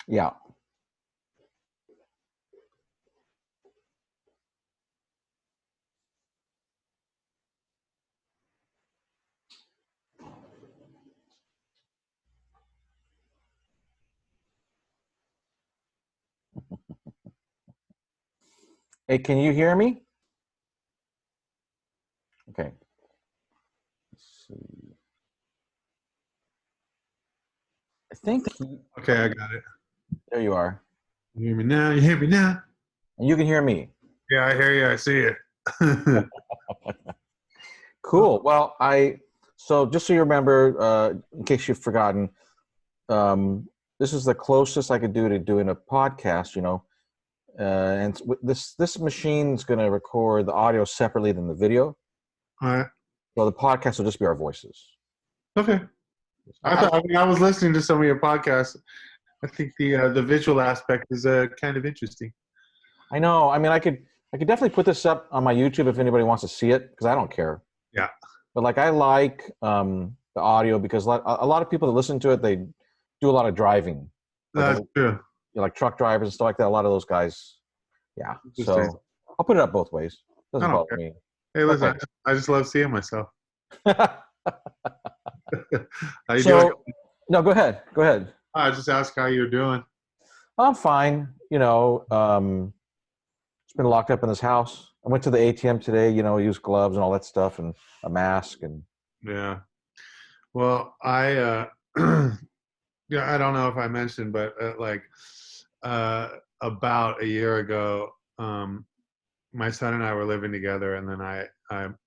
Yeah. Hey, can you hear me? Okay. Let's see. I think Okay, I got it. there you are. You hear me now? You hear me now? And you can hear me. Yeah, I hear you. I see it. Cool. Well, so just so you remember, in case you've forgotten, this is the closest I could do to doing a podcast, and this machine's going to record the audio separately than the video. All right. So the podcast will just be our voices. Okay. I was listening to some of your podcasts. I think the visual aspect is kind of interesting. I know. I mean, I could definitely put this up on my YouTube if anybody wants to see it, because I don't care. Yeah. But like, I like the audio because a lot of people that listen to it, they do a lot of driving. That's true. Like truck drivers and stuff like that. A lot of those guys. Yeah. So I'll put it up both ways. Doesn't bother me. Hey, listen, okay. I just love seeing myself. How you doing? No, go ahead. Go ahead. I just asked how you're doing. I'm fine. It's been locked up in this house. I went to the ATM today, used gloves and all that stuff and a mask and. Yeah. Well, I I don't know if I mentioned, but about a year ago, my son and I were living together, and then I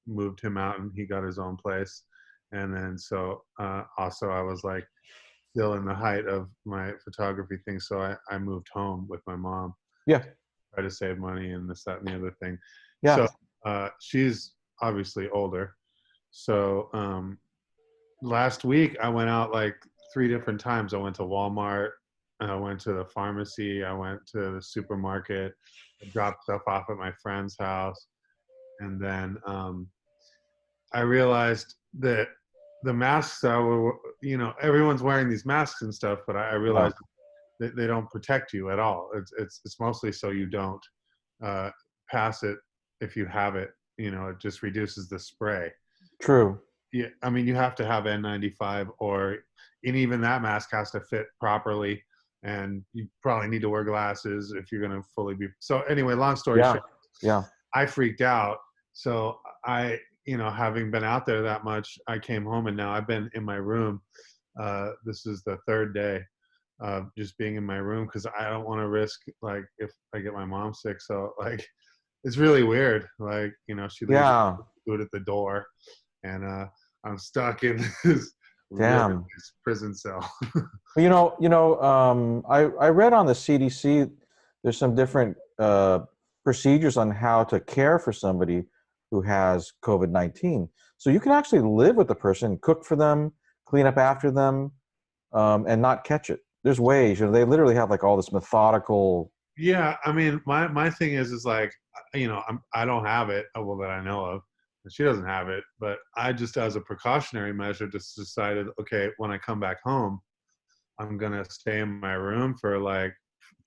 moved him out and he got his own place. And then so also I was like still in the height of my photography thing. So I moved home with my mom. Yeah. Try to save money and this, that, and the other thing. Yeah. So she's obviously older. So last week I went out like 3 different times. I went to Walmart. I went to the pharmacy. I went to the supermarket. I dropped stuff off at my friend's house. And then I realized that the masks everyone's wearing these masks and stuff, but I realized that they don't protect you at all. It's mostly so you don't pass it if you have it. It just reduces the spray. True. Yeah, I mean, you have to have N95 and even that mask has to fit properly, and you probably need to wear glasses if you're going to fully be. So anyway, long story short, I freaked out. So having been out there that much, I came home and now I've been in my room. This is the 3rd day of just being in my room because I don't want to risk like if I get my mom sick. So like, it's really weird. Like, she leaves food at the door, and I'm stuck in this prison cell. I read on the CDC there's some different procedures on how to care for somebody who has COVID-19. So you can actually live with the person, cook for them, clean up after them, and not catch it. There's ways. They literally have like all this methodical. Yeah, I mean, my thing is like, I don't have it, well, that I know of. She doesn't have it, but I just, as a precautionary measure, just decided, okay, when I come back home, I'm gonna stay in my room for like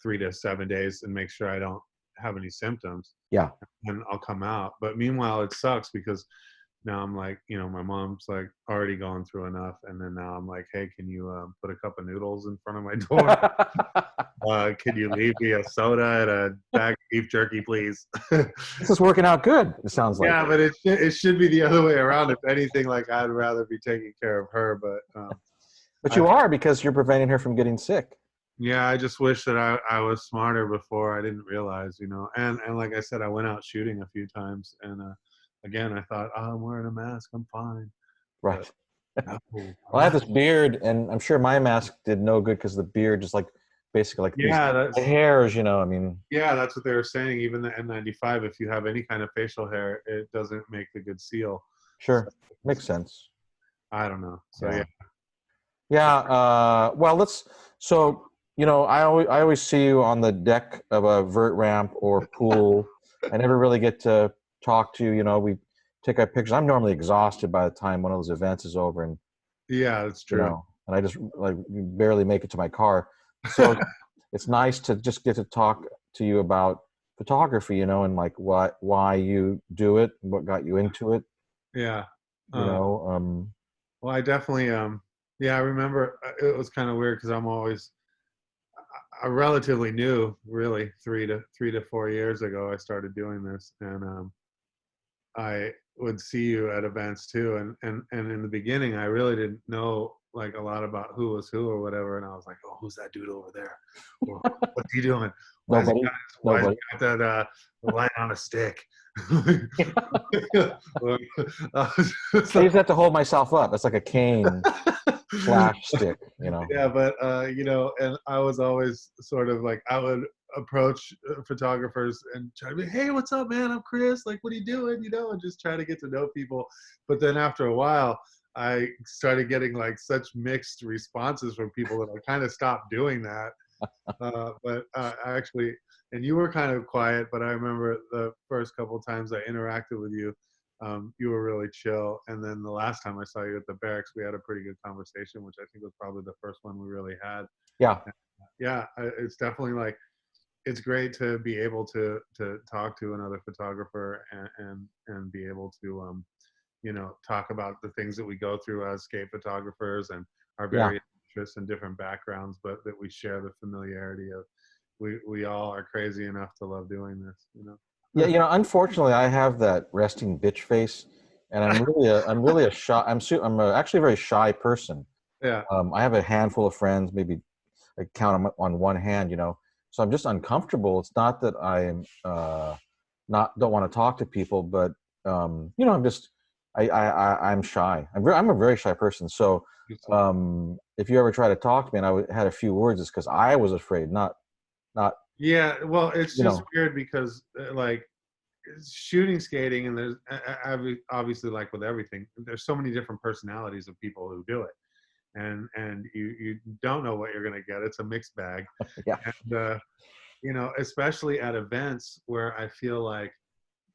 3 to 7 days and make sure I don't have any symptoms. Yeah. And I'll come out. But meanwhile, it sucks because now I'm like, my mom's like already going through enough, and then now I'm like, hey, can you put a cup of noodles in front of my door? Can you leave me a soda and a bag of beef jerky, please? This is working out good, it sounds like. Yeah, but it should be the other way around. If anything, like I'd rather be taking care of her, but you are, because you're preventing her from getting sick. Yeah, I just wish that I was smarter before. I didn't realize, and like I said, I went out shooting a few times, and again, I thought, oh, I'm wearing a mask, I'm fine. Right. Well, I have this beard, and I'm sure my mask did no good because the beard just like basically like these hairs, I mean. Yeah, that's what they were saying. Even the N95, if you have any kind of facial hair, it doesn't make the good seal. Sure, makes sense. I don't know. So well, I always see you on the deck of a vert ramp or pool. I never really get to talk to you. We take our pictures. I'm normally exhausted by the time one of those events is over, and yeah, that's true. and I just like barely make it to my car. So it's nice to just get to talk to you about photography, you know, and like why you do it, what got you into it, Yeah. you Uh, know. well, I definitely, yeah, I remember it was kind of weird because I relatively new, really 3 to 4 years ago, I started doing this, and I would see you at events too, and in the beginning, I really didn't know like a lot about who was who or whatever, and I was like, oh, who's that dude over there? Or what's he doing? Nobody, Why has nobody. he got that light on a stick? Or, I use that to hold myself up. It's like a cane slash stick, you know. yeah, but you know, and I was always sort of like I would approach photographers and try to be, hey, what's up, man? I'm Chris. Like, what are you doing? You know, and just try to get to know people. But then after a while, I started getting like such mixed responses from people that I kind of stopped doing that. But actually, and you were kind of quiet, but I remember the first couple of times I interacted with you, you were really chill. And then the last time I saw you at the barracks, we had a pretty good conversation, which I think was probably the first one we really had. Yeah, Yeah, it's definitely like it's great to be able to talk to another photographer and be able to you know, talk about the things that we go through as skate photographers and our yeah. various interests and different backgrounds, but that we share the familiarity of we all are crazy enough to love doing this, you Yeah, know. you know, unfortunately, I have that resting bitch face, and I'm really a shy. Actually a very shy person. Yeah, I have a handful of friends, maybe I count them on one hand, you know. So I'm just uncomfortable. It's not that I'm not don't want to talk to people, but you know, I'm shy. I'm a very shy person. So if you ever try to talk to me and had a few words, it's because I was afraid, not yeah. Well, it's you just know. weird because like shooting skating, and there's obviously like with everything, there's so many different personalities of people who do it, and you don't know what you're gonna get. It's a mixed bag, Yeah. and you know, especially at events where I feel like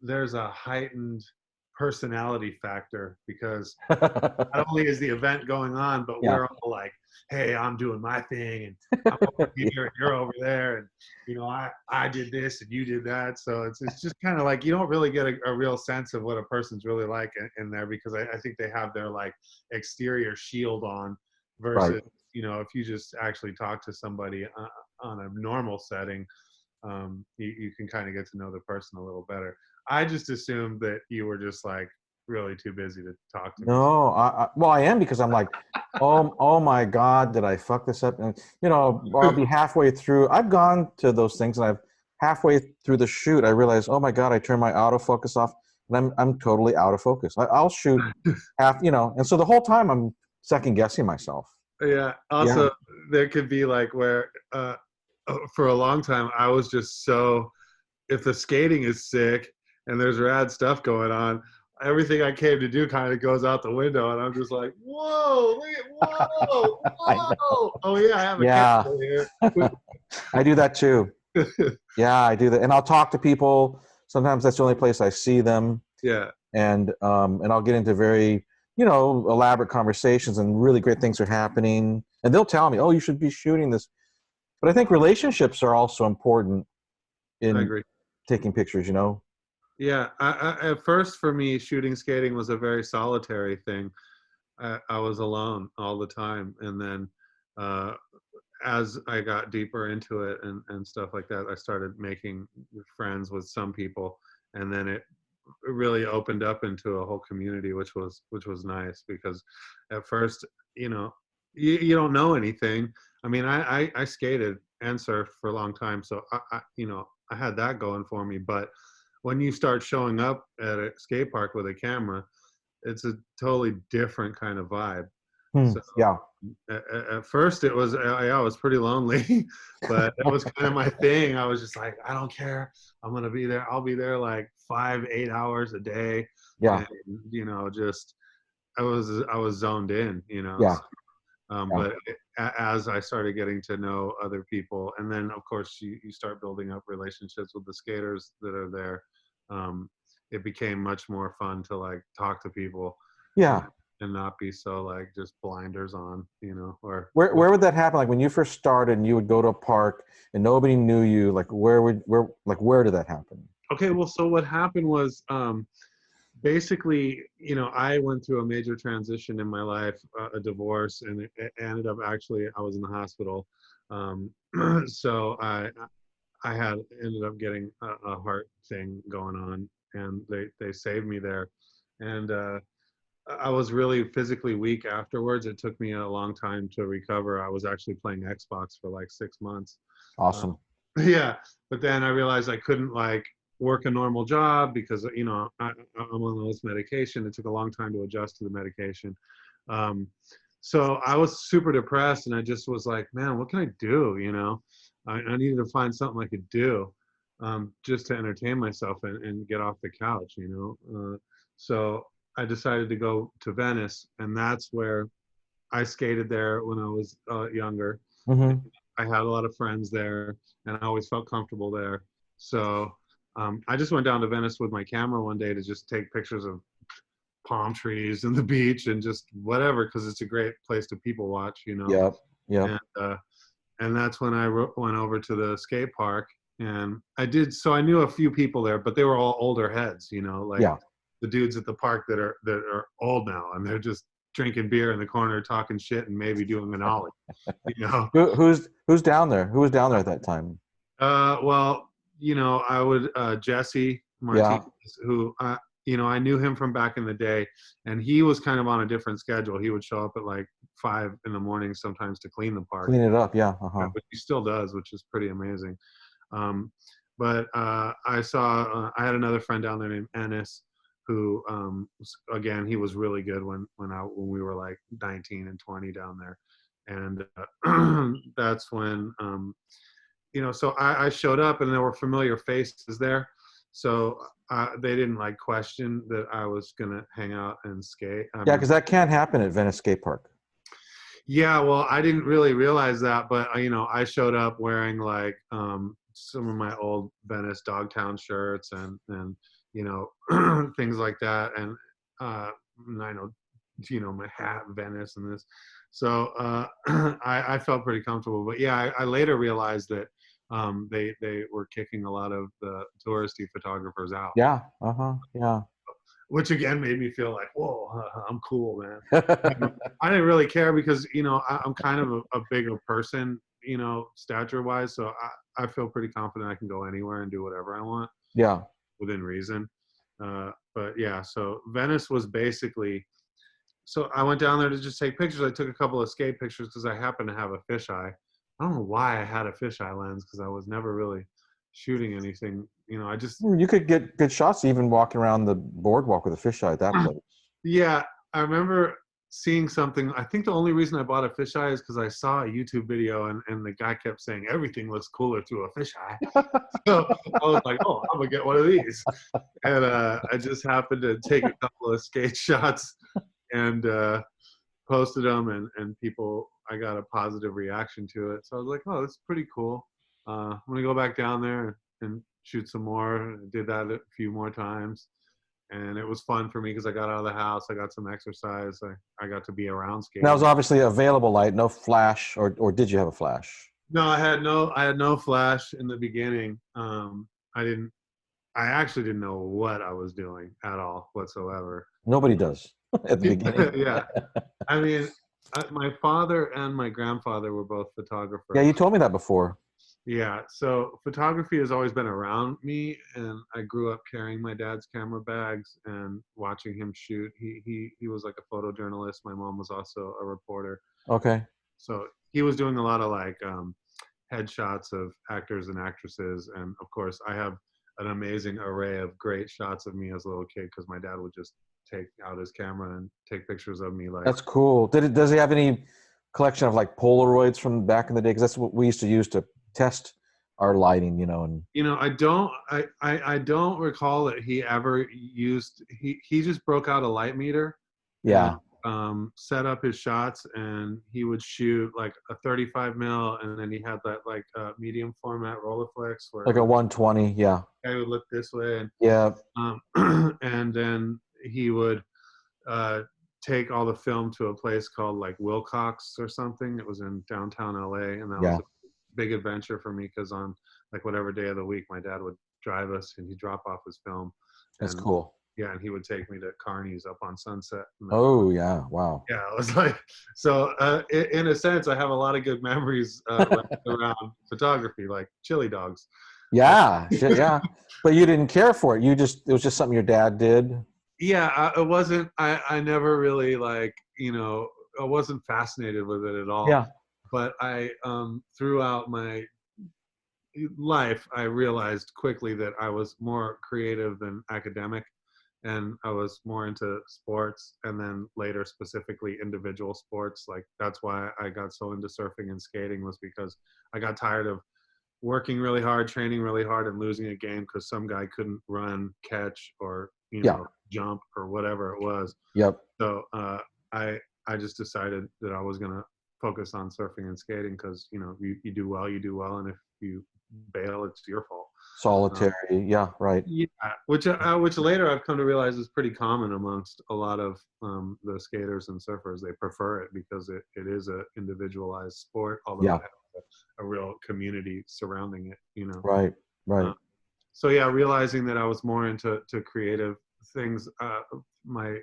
there's a heightened personality factor because not only is the event going on, but Yeah. we're all like, hey, I'm doing my thing, and I'm over here, and you're over there, and you know, I did this and you did that. So it's just kind of like you don't really get a real sense of what a person's really like in there because I think they have their like exterior shield on Right. versus you know if you just actually talk to somebody on a normal setting, you can kind of get to know the person a little better. I just assumed that you were just like really too busy to talk to me. No, well, I am because I'm like, oh my God, did I fuck this up? And you know, I'll be halfway through. I've gone to those things, and I've halfway through the shoot, I realize, oh my God, I turned my autofocus off, and I'm totally out of focus. I'll shoot half, you know, and so the whole time I'm second guessing myself. Yeah. Yeah. Also, there could be like where for a long time I was just so if the skating is sick and there's rad stuff going on, everything I came to do kind of goes out the window, and I'm just like, whoa, whoa, I know. whoa. Oh yeah, I have a Yeah, camera here. I do that too. Yeah, I do that, and I'll talk to people. Sometimes that's the only place I see them. Yeah, And I'll get into very, you know, elaborate conversations, and really great things are happening, and they'll tell me, oh, you should be shooting this. But I think relationships are also important I in agree. taking pictures, you know. Yeah, at first for me, shooting skating was a very solitary thing. I was alone all the time, and then uh, as I got deeper into it and stuff like that, I started making friends with some people, and then it really opened up into a whole community, which was nice because at first, you know, you don't know anything. I mean, I skated and surfed for a long time, so you know I had that going for me. But when you start showing up at a skate park with a camera, it's a totally different kind of vibe. So Yeah, at first it was I was pretty lonely, but that was kind of my thing. I was just like, I don't care. I'm gonna be there. I'll be there like 5, 8 hours a day, yeah, and you know, just I was zoned in, you know. yeah, So, yeah, but as I started getting to know other people, and then of course you start building up relationships with the skaters that are there, it became much more fun to like talk to people. yeah. and not be so like just blinders on, or Where would that happen? Like when you first started and you would go to a park and nobody knew you, like where did that happen? okay. Well, so what happened was, basically, I went through a major transition in my life, a divorce, and it ended up actually I was in the hospital. Um, so I had ended up getting a heart thing going on, and they saved me there, and I was really physically weak afterwards. It took me a long time to recover. I was actually playing Xbox for like 6 months. Uh, Awesome. yeah, but then I realized I couldn't like work a normal job because I'm on this medication. It took a long time to adjust to the medication. Um, so I was super depressed, and I just was like, man, what can I do? I needed to find something I could do, just to entertain myself and get off the couch. So I decided to go to Venice, and that's where I skated there when I was younger. Hmm. I had a lot of friends there, and I always felt comfortable there. So I just went down to Venice with my camera one day to just take pictures of palm trees and the beach and just whatever, because it's a great place to people watch. Yep. Yep. And that's when I went over to the skate park, and so I knew a few people there, but they were all older heads, like Yeah. the dudes at the park that are old now, and they're just drinking beer in the corner, talking shit, and maybe doing an ollie, you know. Who's down there? Who was down there at that time? Well, I would Jesse Martinez, Yeah. who I knew him from back in the day, and he was kind of on a different schedule. He would show up at like 5 in the morning sometimes to clean the park, Clean it up. Yeah. Uh-huh. but he still does, which is pretty amazing. Um, but I had another friend down there named Ennis, who again, he was really good when we were like 19 and 20 down there, and that's when so I showed up, and there were familiar faces there, so they didn't like question that I was gonna hang out and skate. I Yeah, mean, because that can happen at Venice Skate Park. yeah, well, I didn't really realize that, but I showed up wearing like some of my old Venice Dogtown shirts and things like that, and I know my hat Venice and this, so I felt pretty comfortable. But yeah, I later realized that they were kicking a lot of the touristy photographers out, Yeah. Uh-huh. Yeah. which again made me feel like, whoa, I'm cool, man. I didn't really care because I'm kind of a bigger person, stature wise, so I feel pretty confident I can go anywhere and do whatever I want Yeah. within reason. But yeah, so Venice was basically. So I went down there to just take pictures. I took a couple of skate pictures because I happened to have a fisheye. I don't know why I had a fisheye lens because I was never really shooting anything. I just. You could get good shots even walking around the boardwalk with a fisheye at that place. Yeah, I remember seeing something. I think the only reason I bought a fisheye is because I saw a YouTube video, and the guy kept saying everything looks cooler through a fisheye. So I was like, oh, I'm gonna get one of these. And I just happened to take a couple of skate shots and posted them, and people, I got a positive reaction to it. So I was like, oh, that's pretty cool. I'm gonna go back down there and shoot some more. I did that a few more times, and it was fun for me because I got out of the house, I got some exercise, I got to be around And that was skating. obviously available light, no flash, or did you have a flash? No, I had no flash in the beginning. I didn't. I actually didn't know what I was doing at all whatsoever. Nobody does at the beginning. Yeah, I mean, my father and my grandfather were both Yeah, you photographers. told me that before. Yeah, so photography has always been around me, and I grew up carrying my dad's camera bags and watching him shoot. He was like a photojournalist. My mom was also a reporter, Okay. so he was doing a lot of like headshots of actors and actresses, and of course, I have an amazing array of great shots of me as a little kid because my dad would just take out his camera and take pictures of me like. That's cool. Does he have any collection of like Polaroids from back in the day? Because that's what we used to use to test our lighting, and I don't recall that he ever used. He just broke out a light meter and yeah, set up his shots, and he would shoot like a 35 mil, and then he had that like medium format Rolleiflex where like a 120. Yeah, I would look this way, and yeah. and then he would uh, take all the film to a place called like Wilcox or something. It was in downtown LA, and that was Yeah. a big adventure for me because on like whatever day of the week, my dad would drive us and he'd drop off his film. That's And cool. yeah, and he would take me to Carney's up on Sunset. Oh yeah. Wow. Yeah, it was like, so in a sense, I have a lot of good memories around photography, like chili dogs. Yeah. Shit, yeah. But you didn't care for it. It was just something your dad did. Yeah, it wasn't, I never really like, you know, I wasn't fascinated with it at all. Yeah. But I, throughout my life, I realized quickly that I was more creative than academic. And I was more into sports, and then later specifically individual sports. Like that's why I got so into surfing and skating, was because I got tired of working really hard, training really hard, and losing a game because some guy couldn't run, catch, or jump or whatever it was. Yep. So I just decided that I was gonna focus on surfing and skating because you do well, and if you bail, it's your fault. Solitary. Yeah. Right. Yeah, which later I've come to realize is pretty common amongst a lot of the skaters and surfers. They prefer it because it is a individualized sport, although it has a real community surrounding it. Right. Right. So yeah, realizing that I was more into creative things. My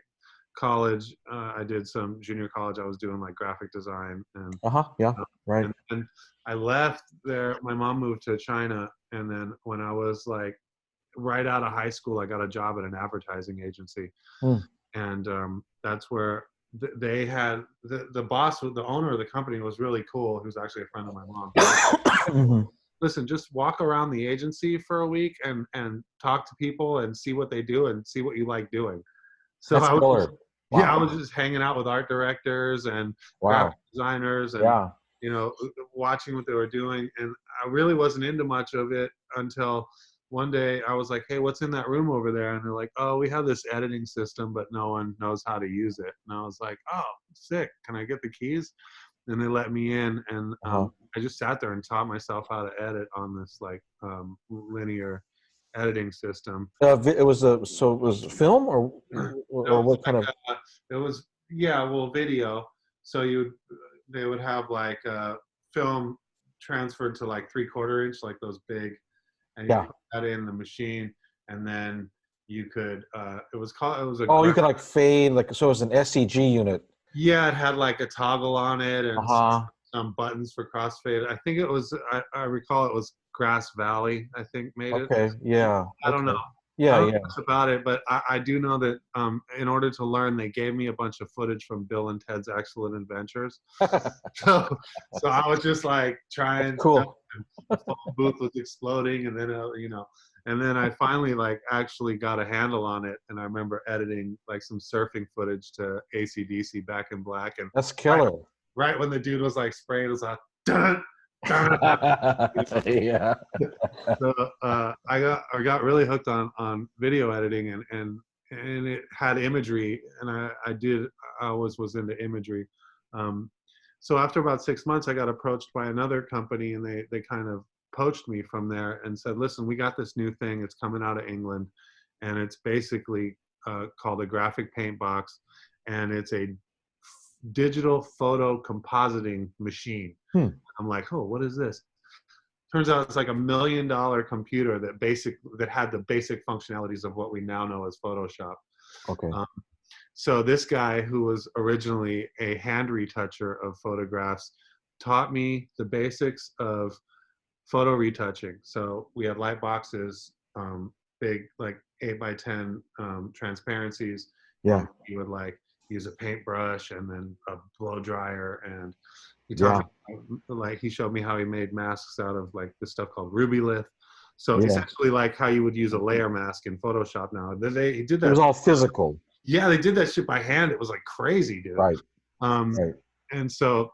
college, I did some junior college. I was doing like graphic design and Yeah. Right. and I left there. My mom moved to China, and then when I was like right out of high school, I got a job at an advertising agency, and that's where they had the boss, the owner of the company, was really cool. He was actually a friend of my mom. Mm-hmm. Listen, just walk around the agency for a week and talk to people and see what they do and see what you like doing. So That's killer. I was just hanging out with art directors and graphic designers and watching what they were doing. And I really wasn't into much of it until one day I was like, hey, what's in that room over there? And they're like, oh, we have this editing system, but no one knows how to use it. And I was like, oh, sick. Can I get the keys? And they let me in, and I just sat there and taught myself how to edit on this like linear editing system. It was film or what kind of? It was video. So they would have like film transferred to like 3/4 inch, like those big, and you put that in the machine, and then you could it was you could like fade, like, so it was an SCG unit. Yeah, it had like a toggle on it and some buttons for crossfade. I think it was, I recall it was Grass Valley, I think made it. Okay, yeah. I don't know. Yeah, I don't know much about it, but I do know that in order to learn, they gave me a bunch of footage from Bill and Ted's Excellent Adventures. so I was just like trying. Cool. The phone booth was exploding, and then and then I finally like actually got a handle on it, and I remember editing like some surfing footage to AC/DC Back in Black, and that's killer. Right when the dude was like spraying, it was like dun, dun. Yeah. So I got really hooked on video editing, and it had imagery, and I always was into imagery. So after about 6 months, I got approached by another company, and they kind of poached me from there and said, listen, we got this new thing. It's coming out of England, and it's basically called a graphic paint box, and it's a digital photo compositing machine. I'm like, oh, what is this? Turns out it's like $1 million computer that had the basic functionalities of what we now know as Photoshop. Okay. So this guy, who was originally a hand retoucher of photographs, taught me the basics of photo retouching. So we had light boxes, big like 8x10 transparencies. Yeah. You would like use a paintbrush and then a blow dryer, and he taught me, like he showed me how he made masks out of like this stuff called ruby lith. So essentially like how you would use a layer mask in Photoshop now. He did that. It was all physical. Yeah, they did that shit by hand. It was like crazy, dude. Right. And so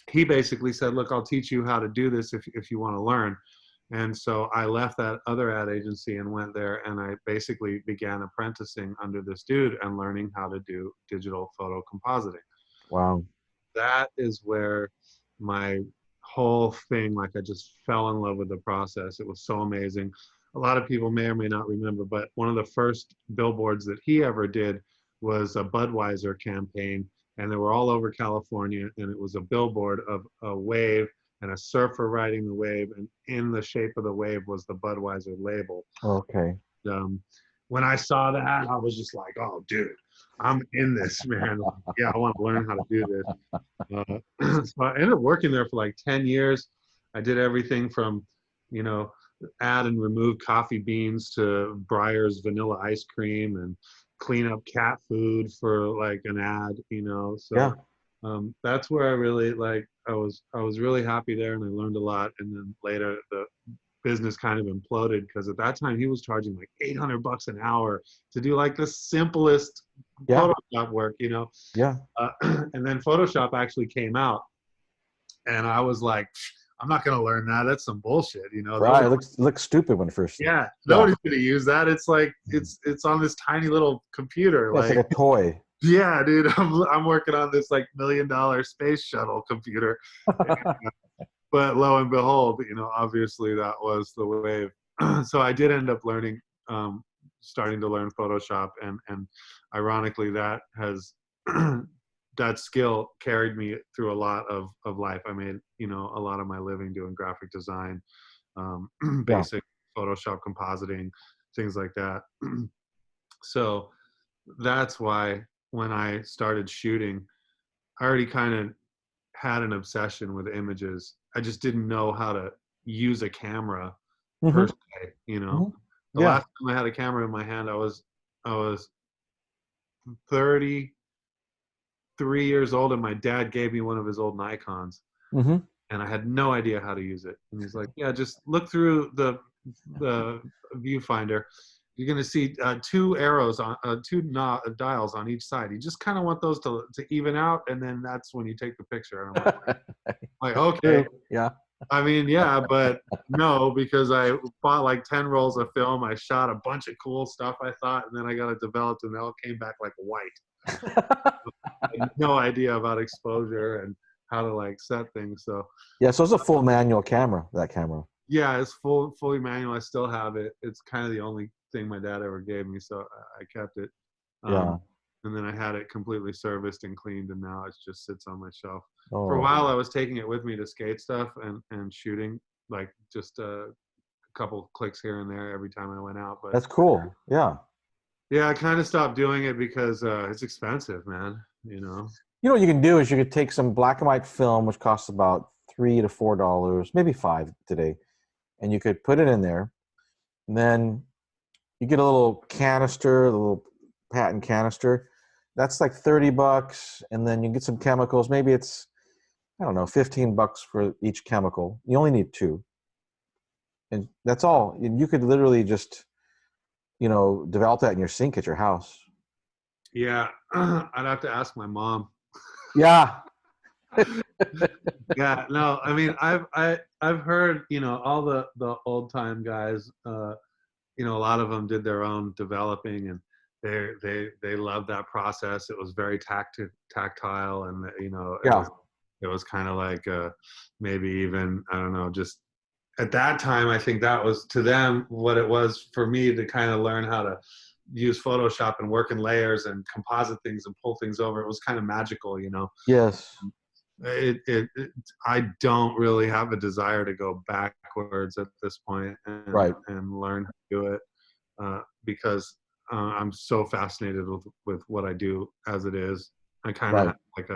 he basically said, look, I'll teach you how to do this if you want to learn. And so I left that other ad agency and went there, and I basically began apprenticing under this dude and learning how to do digital photo compositing. Wow. That is where my whole thing, like I just fell in love with the process. It was so amazing. A lot of people may or may not remember, but one of the first billboards that he ever did was a Budweiser campaign, and they were all over California, and it was a billboard of a wave and a surfer riding the wave, and in the shape of the wave was the Budweiser label. Okay. When I saw that, I was just like, "Oh, dude, I'm in this, man. Yeah, I want to learn how to do this." So I ended up working there for like 10 years. I did everything from, you know, add and remove coffee beans to Breyer's vanilla ice cream and clean up cat food for like an ad, you know. Yeah. So that's where I really like. I was really happy there, and I learned a lot. And then later, the business kind of imploded because at that time he was charging like $800 an hour to do like the simplest Yeah. Photoshop work, you know. Yeah. And then Photoshop actually came out, and I was like, I'm not going to learn that. That's some bullshit, you know. Right. It looks stupid when first. Yeah, Yeah. nobody's going to use that. It's like it's on this tiny little computer. It's like a toy. Yeah, dude, I'm working on this like $1 million space shuttle computer. But lo and behold, you know, obviously that was the wave. So I did end up learning, starting to learn Photoshop, and ironically, that has that skill carried me through a lot of life. I made, you know, a lot of my living doing graphic design, basic Photoshop compositing, things like that. So that's why when I started shooting, I already kind of had an obsession with images. I just didn't know how to use a camera per se, you know. The Yeah. last time I had a camera in my hand, I was 33 years old, and my dad gave me one of his old Nikons, and I had no idea how to use it. And he's like, "Yeah, just look through the viewfinder. You're going to see two arrows on dials on each side. You just kind of want those to even out, and then that's when you take the picture." And I'm like, okay. Yeah. I mean, yeah, but no, because I bought like 10 rolls of film. I shot a bunch of cool stuff, I thought, and then I got it developed, and they all came back like white. I had no idea about exposure and how to like set things. So yeah, so it's a full manual camera, that camera. yeah, it's fully manual. I still have it. It's kind of the only thing my dad ever gave me, so I kept it. Yeah. And then I had it completely serviced and cleaned, and now it just sits on my shelf. Oh. For a while, I was taking it with me to skate stuff and shooting, like just a couple clicks here and there every time I went out. But that's cool. Yeah. Yeah, I kind of stopped doing it because it's expensive, man. You know. You know what you can do is you could take some black and white film, which costs about $3 to $4, maybe $5 today, and you could put it in there. And then you get a little canister, a little patent canister. That's like $30, and then you get some chemicals. Maybe it's, I don't know, $15 for each chemical. You only need 2, and that's all. You could literally just, you know, develop that in your sink at your house. Yeah, I'd have to ask my mom. Yeah. Yeah, no, I mean, I've heard, you know, all the old time guys, you know, a lot of them did their own developing, and they loved that process. It was very tactile, and you know, it was kind of like maybe even, I don't know, just at that time, I think that was to them what it was for me to kind of learn how to use Photoshop and work in layers and composite things and pull things over. It was kind of magical, you know. Yes. I don't really have a desire to go backwards at this point and learn how to do it because I'm so fascinated with what I do as it is. I kind of have like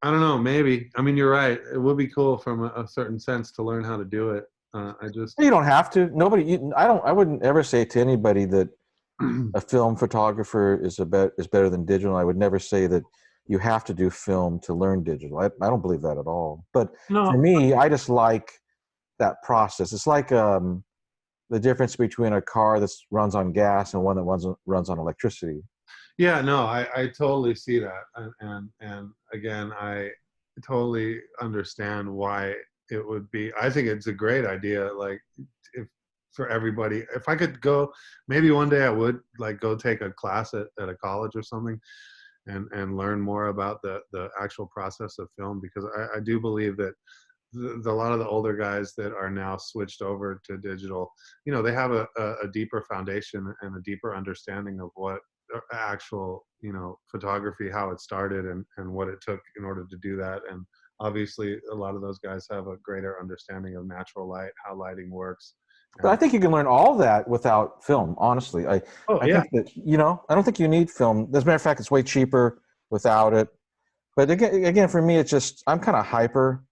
I don't know, maybe. I mean, you're right. It would be cool from a certain sense to learn how to do it. You don't have to. I wouldn't ever say to anybody that a film photographer is better than digital. I would never say that you have to do film to learn digital. I don't believe that at all. But for me, I just like that process. It's like the difference between a car that runs on gas and one that runs on electricity. Yeah, no, I totally see that. And again, I totally understand why it would be. I think it's a great idea. Like for everybody, if I could go, maybe one day I would like go take a class at a college or something and learn more about the actual process of film, because I do believe that a lot of the older guys that are now switched over to digital, you know, they have a deeper foundation and a deeper understanding of what actual, you know, photography, how it started and what it took in order to do that. And obviously a lot of those guys have a greater understanding of natural light, how lighting works. But I And think you can learn all that without film. Honestly, oh I yeah, think that, you know, I don't think you need film. As a matter of fact, it's way cheaper without it. But again, for me, it's just I'm kind of hyper,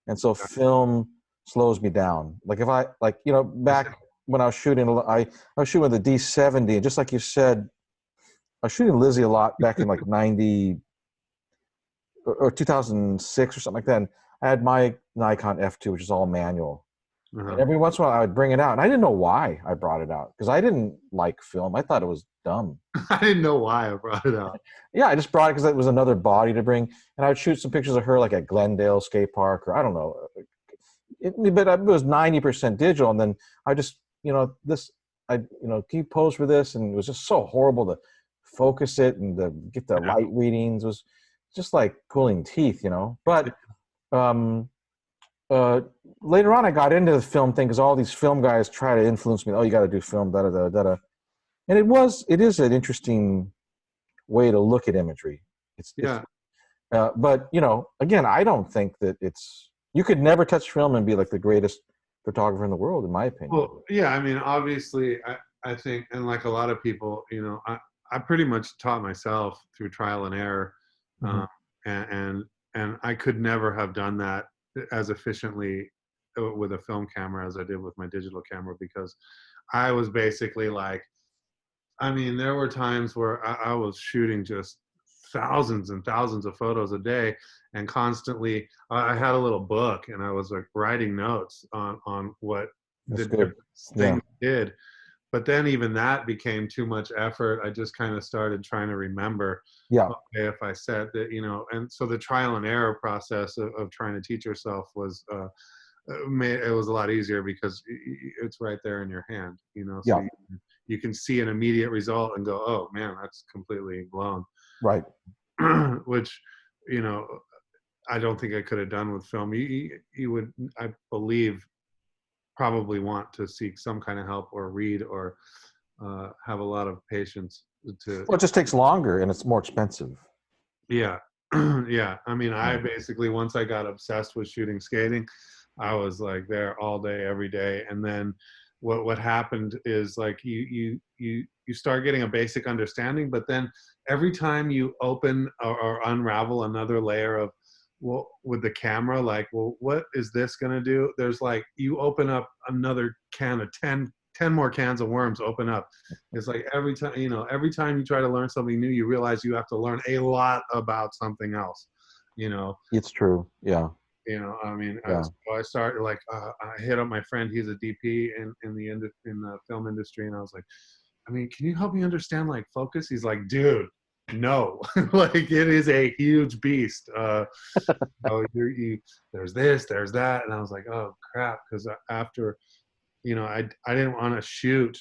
and so film slows me down. Like if I like, you know, back when I was shooting, I was shooting with a D70, and just like you said, I was shooting Lizzie a lot back in like 90 or 2006 or something like that. And I had my Nikon F2, which is all manual. And uh-huh. every once in a while, I would bring it out, and I didn't know why I brought it out because I didn't like film. I thought it was dumb. I didn't know why I brought it up. Yeah, I just brought it because it was another body to bring, and I would shoot some pictures of her like at Glendale Skate Park, or I don't know. But it was 90% digital, and then I just, you know, can you pose for this? And it was just so horrible to focus it and to get the Yeah. light readings. It was just like pulling teeth, you know. But um, uh, later on, I got into the film thing because all these film guys try to influence me. Oh, you got to do film, da da da da da. And it is an interesting way to look at imagery. It's Yeah. but you know, again, I don't think that you could never touch film and be like the greatest photographer in the world, in my opinion. Well, yeah, I mean, obviously, I think, and like a lot of people, you know, I pretty much taught myself through trial and error, Hmm. um, and, and and I could never have done that as efficiently with a film camera as I did with my digital camera because I was basically like, I mean, there were times where I was shooting just thousands and thousands of photos a day, and constantly I had a little book, and I was like writing notes on what the That's good. different Yeah, things I did. But then even that became too much effort. I just kind of started trying to remember, yeah, okay, if I said that, you know, and so the trial and error process of trying to teach yourself was it was a lot easier because it's right there in your hand, you know, so yeah, you can see an immediate result and go, oh man, that's completely blown. right. Which, you know, I don't think I could have done with film. You would, I believe, probably want to seek some kind of help or read or have a lot of patience to, Well, it just takes longer and it's more expensive. yeah. Yeah. I mean, I Yeah. basically, once I got obsessed with shooting skating, I was like there all day, every day. And then what happened is like you start getting a basic understanding, but then every time you open or unravel another layer of, well, with the camera, like, well, what is this going to do? There's like, you open up another can of 10 more cans of worms open up. It's like every time, you know, every time you try to learn something new, you realize you have to learn a lot about something else, you know. It's true. Yeah, I mean, yeah. so I started like, I hit up my friend. He's a DP in the film industry, and I was like, I mean, can you help me understand like focus? He's like, dude, no, like it is a huge beast. Oh, there's this, there's that, and I was like, oh crap, because after, you know, I didn't want to shoot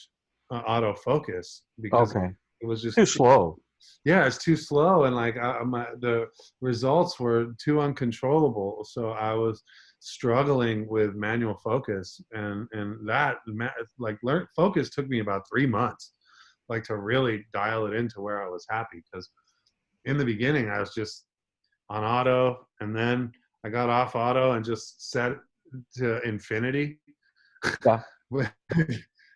autofocus because Okay. it was just Too slow. yeah, it's too slow, and like the results were too uncontrollable. So I was struggling with manual focus, and that like learn focus took me about 3 months, like to really dial it into where I was happy. Because in the beginning I was just on auto, and then I got off auto and just set to infinity. Yeah.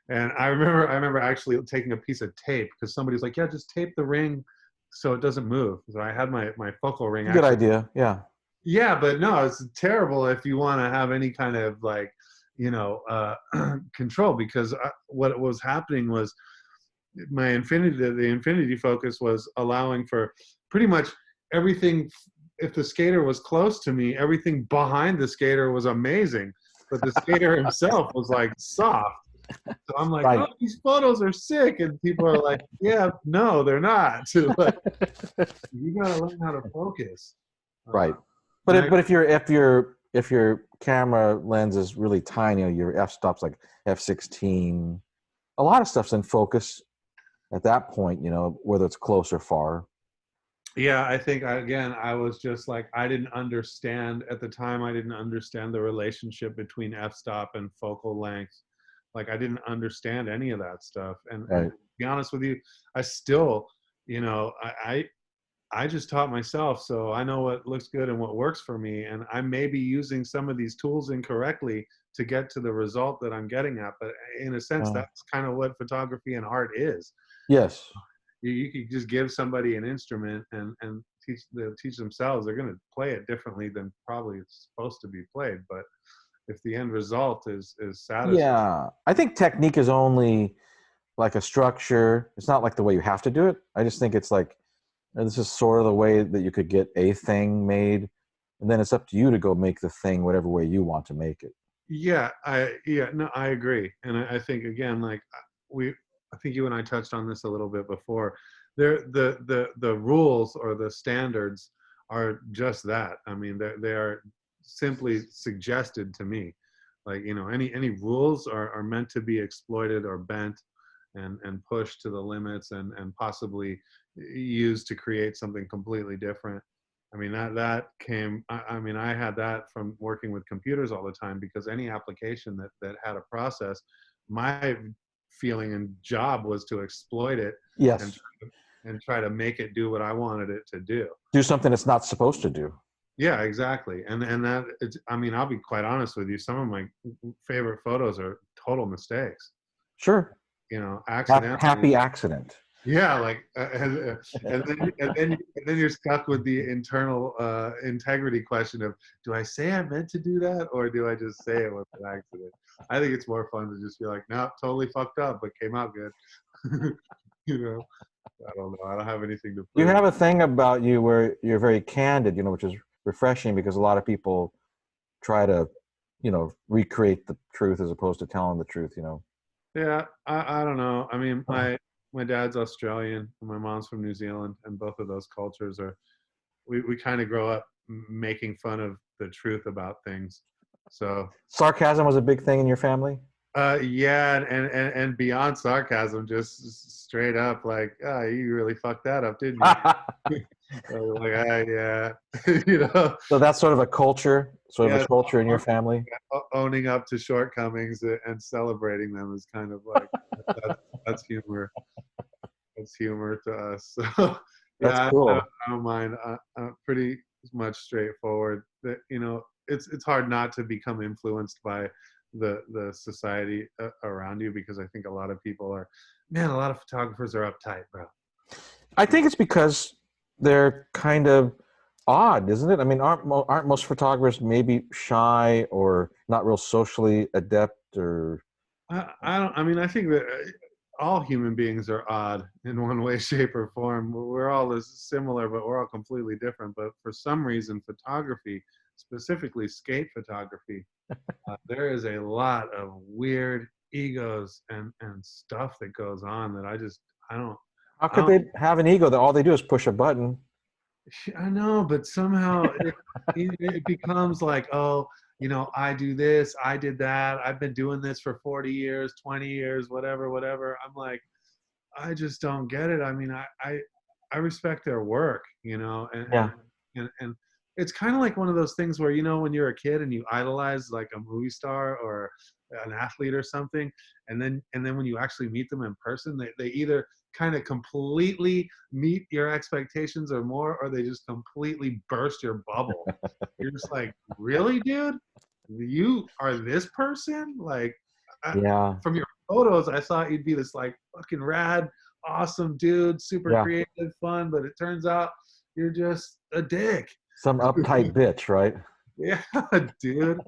And I remember actually taking a piece of tape because somebody was like, yeah, just tape the ring so it doesn't move. So I had my focal ring Good actually. idea. Yeah. Yeah, but no, it's terrible if you want to have any kind of like, you know, control, because what was happening was the infinity focus was allowing for pretty much everything. If the skater was close to me, everything behind the skater was amazing, but the skater himself was like soft. So I'm like, Right. oh, these photos are sick, and people are like, yeah, no, they're not. Like, you gotta learn how to focus. Uh, Right. and I, But if your camera lens is really tiny, you know, your f-stop's like f16, a lot of stuff's in focus at that point, you know, whether it's close or far. yeah, I think again, I was just like, I didn't understand at the time. I didn't understand the relationship between f-stop and focal length. Like I didn't understand any of that stuff. And Right. to be honest with you, I still you know, I just taught myself, so I know what looks good and what works for me. And I may be using some of these tools incorrectly to get to the result that I'm getting at. But in a sense, Uh, that's kind of what photography and art is. yes. You could just give somebody an instrument and they'll teach themselves. They're going to play it differently than probably it's supposed to be played. But if the end result is satisfying, Yeah. I think technique is only like a structure. It's not like the way you have to do it. I just think it's like this is sort of the way that you could get a thing made, and then it's up to you to go make the thing whatever way you want to make it. no, I agree. And I think again, like we, I think you and I touched on this a little bit before. The rules or the standards are just that. I mean, they are simply suggested to me. Like, you know, any rules are meant to be exploited or bent and pushed to the limits and possibly used to create something completely different. I mean, that came, I mean, I had that from working with computers all the time, because any application that had a process, my feeling and job was to exploit it and Yes. and try to make it do what I wanted it to do. Do something it's not supposed to do. Yeah, exactly. And that it's, I mean, I'll be quite honest with you. Some of my favorite photos are total mistakes, Sure. you know, accidentally. Happy accident. Yeah, like, and then you're stuck with the internal integrity question of, do I say I meant to do that, or do I just say it was an accident? I think it's more fun to just be like, no, totally fucked up, but came out good. You know, I don't know. I don't have anything to You prove. have a thing about you where you're very candid, which is refreshing because a lot of people try to, recreate the truth as opposed to telling the truth. Yeah, I don't know. I mean, my dad's Australian and my mom's from New Zealand, and both of those cultures are, we kind of grow up making fun of the truth about things. So Sarcasm was a big thing in your family? yeah, and beyond sarcasm, just straight up like, oh, you really fucked that up, didn't you? Like, yeah, you know, So that's sort of yeah, a culture in your family? owning up to shortcomings and celebrating them is kind of like, that's humor. It's humor to us. So That's yeah, cool. I don't mind. I'm pretty much straightforward. That, you know, it's hard not to become influenced by the society around you, because I think a lot of people are, man, a lot of photographers are uptight, bro. I think it's because they're kind of odd, isn't it? I mean, aren't most photographers maybe shy or not real socially adept or I don't. I mean, I think that all human beings are odd in one way, shape, or form. We're all as similar, but we're all completely different. But for some reason, photography, specifically skate photography, there is a lot of weird egos and stuff that goes on that I don't how I could don't they have an ego that all they do is push a button? I know, but somehow it becomes like, oh, you know, I do this, I did that, I've been doing this for 40 years, 20 years, whatever, whatever. I'm like, I just don't get it. I mean, I respect their work, you know, Yeah. and it's kind of like one of those things where, you know, when you're a kid and you idolize like a movie star or an athlete or something, and then when you actually meet them in person, they either kind of completely meet your expectations or more, or they just completely burst your bubble. You're just like, really, dude? You are this person? Like, I, Yeah. from your photos, I thought you'd be this like fucking rad, awesome dude, super Yeah. creative, fun, but it turns out you're just a dick. Some uptight bitch, right? Yeah, dude.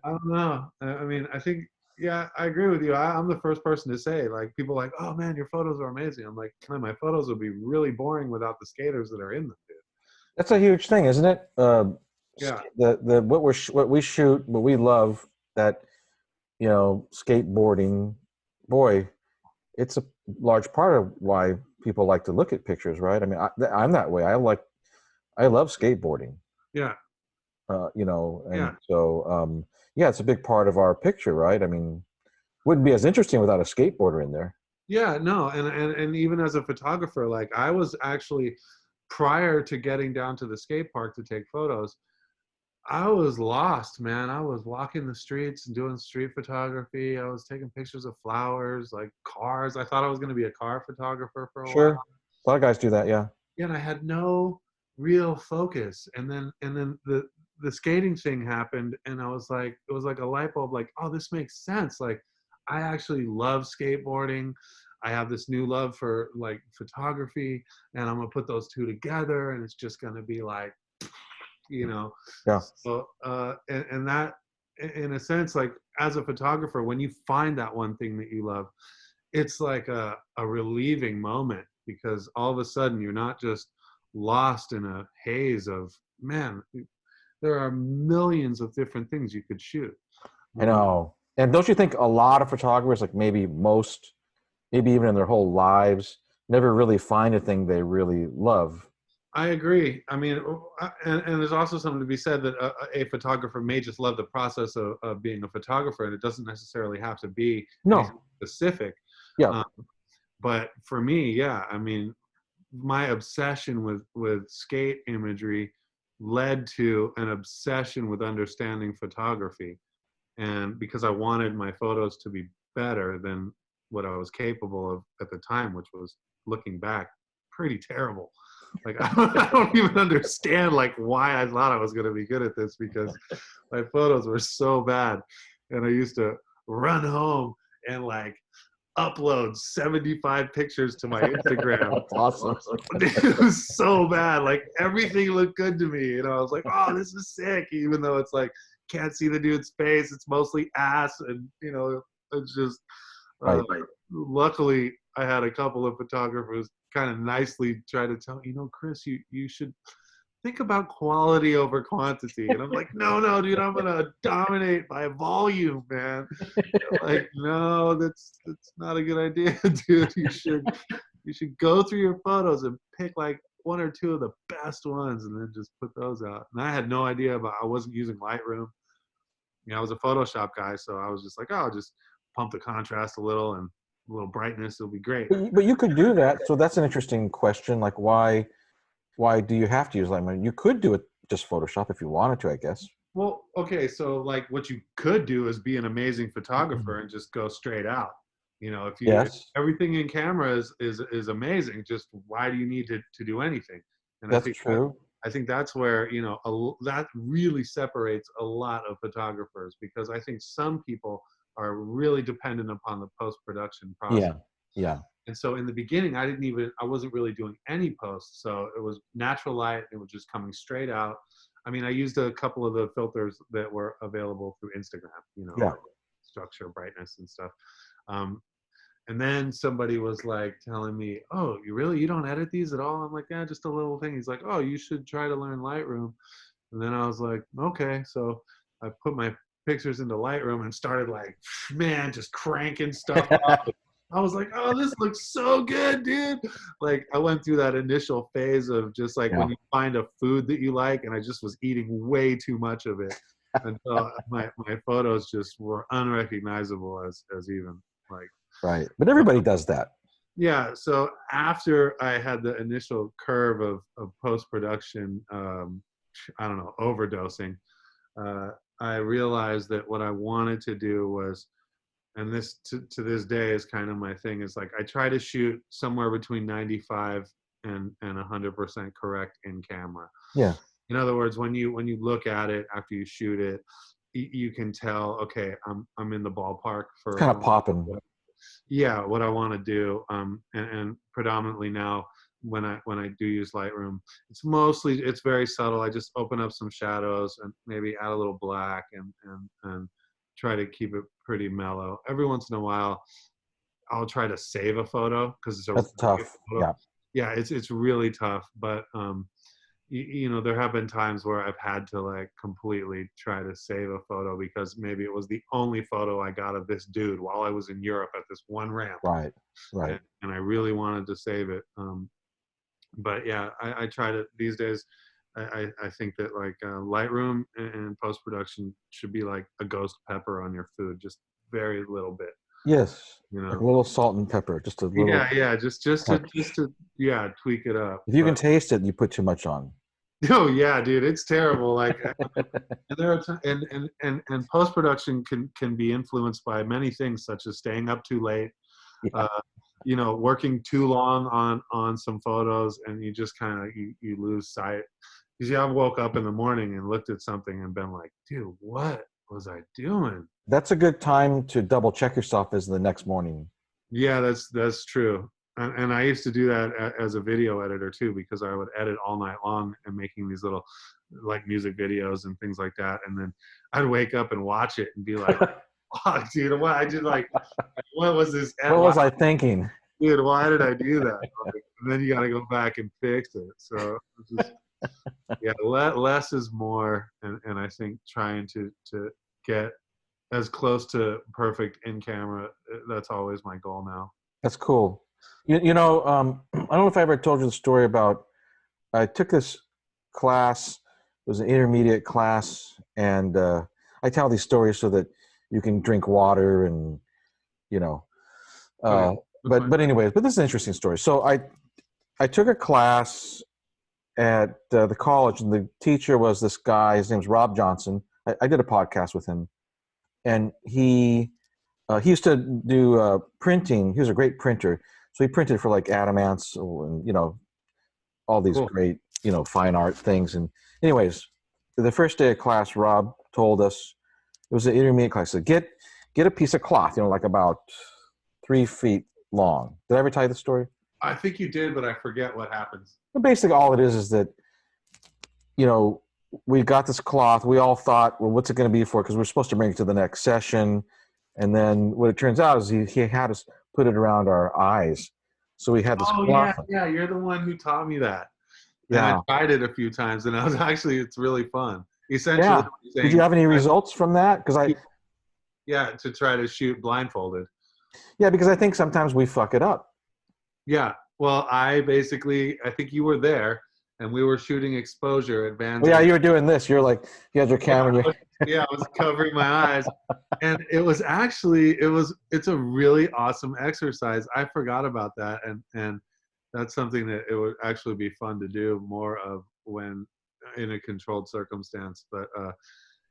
I don't know. I mean, I think, yeah, I agree with you. I'm the first person to say, like, people are like, oh man, your photos are amazing. I'm like, man, my photos would be really boring without the skaters that are in them, dude. That's a huge thing, isn't it? Yeah, The what we shoot, what we love, that skateboarding, boy, it's a large part of why people like to look at pictures, right? I mean, I'm that way. I love skateboarding, yeah, and yeah. so yeah, it's a big part of our picture, right? I mean, wouldn't be as interesting without a skateboarder in there. Yeah, no, and even as a photographer, like I was actually, prior to getting down to the skate park to take photos, I was lost, man. I was walking the streets and doing street photography. I was taking pictures of flowers, like cars. I thought I was going to be a car photographer for a while. Sure. A lot of guys do that. Yeah. Yeah, and I had no real focus. And then the skating thing happened, and I was like, it was like a light bulb, like, oh, this makes sense. Like, I actually love skateboarding. I have this new love for like photography, and I'm gonna put those two together, and it's just gonna be like, you know. Yeah. So and that, in a sense, like as a photographer, when you find that one thing that you love, it's like a relieving moment, because all of a sudden you're not just lost in a haze of, man, there are millions of different things you could shoot. I know. And don't you think a lot of photographers, like maybe most, maybe even in their whole lives, never really find a thing they really love? I agree. I mean, and there's also something to be said that a photographer may just love the process of being a photographer, and it doesn't necessarily have to be anything No. specific. Yeah. Um, but for me, yeah, I mean, my obsession with skate imagery led to an obsession with understanding photography, and because I wanted my photos to be better than what I was capable of at the time, which was, looking back, pretty terrible. Like, I don't even understand like why I thought I was going to be good at this, because my photos were so bad, and I used to run home and like upload 75 pictures to my Instagram. That's awesome. It was so bad. Like, everything looked good to me. You know, I was like, oh, this is sick. Even though it's like, can't see the dude's face. It's mostly ass. And, you know, it's just, Right. luckily I had a couple of photographers kind of nicely try to tell, you know, Chris, you should think about quality over quantity. And I'm like, no, dude, I'm going to dominate by volume, man. Like, no, that's not a good idea, dude. You should go through your photos and pick like one or two of the best ones, and then just put those out. And I had no idea I wasn't using Lightroom. You know, I was a Photoshop guy, so I was just like, oh, I'll just pump the contrast a little and a little brightness. It'll be great. But you could do that. So that's an interesting question. Like, why do you have to use Lightroom? You could do it just Photoshop if you wanted to, I guess. Well, okay, so like what you could do is be an amazing photographer and just go straight out. You know, if Yes. everything in camera is amazing, just why do you need to do anything? And That's true. I think that's where, you know, that really separates a lot of photographers, because I think some people are really dependent upon the post-production process. Yeah. Yeah. And so in the beginning, I wasn't really doing any posts. So it was natural light. It was just coming straight out. I mean, I used a couple of the filters that were available through Instagram, you know, Yeah. like structure, brightness, and stuff. And then somebody was like telling me, oh, you don't edit these at all? I'm like, yeah, just a little thing. He's like, oh, you should try to learn Lightroom. And then I was like, okay. So I put my pictures into Lightroom and started like, man, just cranking stuff up. I was like, oh, this looks so good, dude. Like, I went through that initial phase of just like when you find a food that you like, and I just was eating way too much of it until my photos just were unrecognizable as even like. Right. But everybody does that. Yeah. So after I had the initial curve of post-production, I don't know, overdosing, I realized that what I wanted to do was, and this to this day is kind of my thing, is like I try to shoot somewhere between 95 and 100% correct in camera. Yeah. In other words, when you look at it after you shoot it, you can tell, okay, I'm in the ballpark for It's kind of popping. Yeah, what I want to do, and predominantly now when I do use Lightroom, it's very subtle. I just open up some shadows and maybe add a little black and try to keep it pretty mellow. Every once in a while, I'll try to save a photo because That's tough. Yeah. Yeah, it's really tough, but you know, there have been times where I've had to like completely try to save a photo because maybe it was the only photo I got of this dude while I was in Europe at this one ramp. Right. Right. And I really wanted to save it. But yeah, I try to these days. I think that like Lightroom and post-production should be like a ghost pepper on your food, just very little bit. Yes. You know, Like a little salt and pepper, just a little. Yeah, just to tweak it up. If you can taste it, you put too much on. Oh yeah, dude, it's terrible. Like, and there are and post production can be influenced by many things, such as staying up too late, Yeah. you know, working too long on some photos, and you just kind of you lose sight. Because yeah, I woke up in the morning and looked at something and been like, dude, what was I doing? That's a good time to double check yourself is the next morning. Yeah, that's true. And I used to do that as a video editor too, because I would edit all night long and making these little like music videos and things like that. And then I'd wake up and watch it and be like, "Oh, dude, what I did like, what was this? What was I thinking? Dude, why did I do that?" Like, and then you got to go back and fix it. So it's just, yeah, less is more, and I think trying to get as close to perfect in camera, that's always my goal now. That's cool. You know, I don't know if I ever told you the story about, I took this class, it was an intermediate class, and I tell these stories so that you can drink water and, you know, Okay, but anyways, but this is an interesting story. So I took a class at the college, and the teacher was this guy, his name's Rob Johnson. I did a podcast with him, and he used to do printing. He was a great printer. So he printed for like Adam Ansel and, you know, all these cool. great, you know, fine art things. And anyways, the first day of class, Rob told us, it was an intermediate class, so get a piece of cloth, you know, like about 3 feet long. Did I ever tell you the story? I think you did, but I forget what happens. But basically all it is that, you know, we got this cloth. We all thought, well, what's it going to be for? Because we're supposed to bring it to the next session. And then what it turns out is he had us put it around our eyes. So we had this Oh cloth. yeah, you're the one who taught me that. Yeah. And I tried it a few times, and I was actually, it's really fun. Essentially, Yeah. saying, Did you have any results from that? Because yeah, to try to shoot blindfolded. because I think sometimes we fuck it up. Yeah. Well, I think you were there, and we were shooting exposure at Vans. Well, yeah, you were doing this. You're like, you had your camera. I was covering my eyes, and it was actually, it's a really awesome exercise. I forgot about that, and that's something that it would actually be fun to do more of when in a controlled circumstance. But